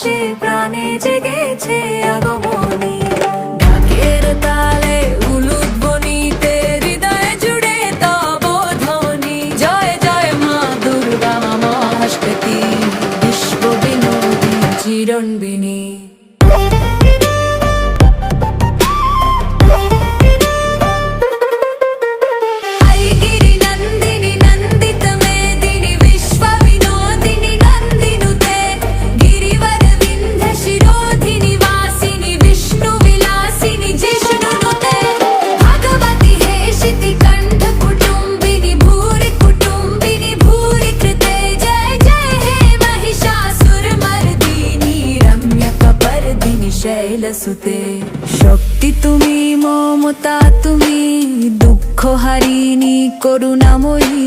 আকাশে প্রাণে জেগেছে আগমনী। ঢাকের তালে উলুধ্বনিতে হৃদয় জুড়ে তব ধ্বনি। জয় জয় মা দুর্গা মহাষ্কৃতি বিশ্ব বিনোদী চিরঞ্বিনী। শৈলসুতে শক্তি তুমি, মমতা তুমি, দুঃখ হারিণী করুণাময়ী।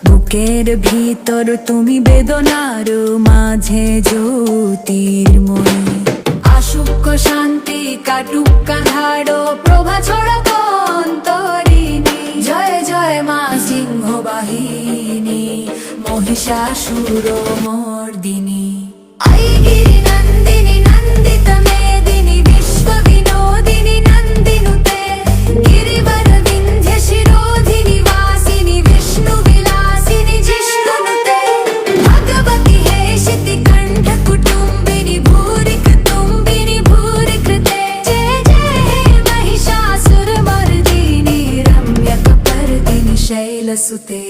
বুকের ভিতর তুমি বেদনার মাঝে জ্যোতির্ময়ী। আসুক শান্তি কাটুক কাঁধারো প্রভা ছড়াক অন্তরিণী। জয় জয় মা সিংহবাহিনী মহিষাসুর মর্দিনী। আইগিরি নন্দিনী নন্দিত মেদিনী বিশ্ব বিনোদিনী নন্দিনুতে। গিরিবর বিন্ধ্য শিরোধিনী বাসিনী বিষ্ণু বিলাসিনী জিষ্ণুনুতে। ভগবতী হেশিতি কণ্ঠ কুটুম্বিনী ভূরি কুটুম্বিনী ভূরি কৃতে। জয় জয় হে महिषासुर मर्दिनी रम्यक पर्दिनी शैलसुते।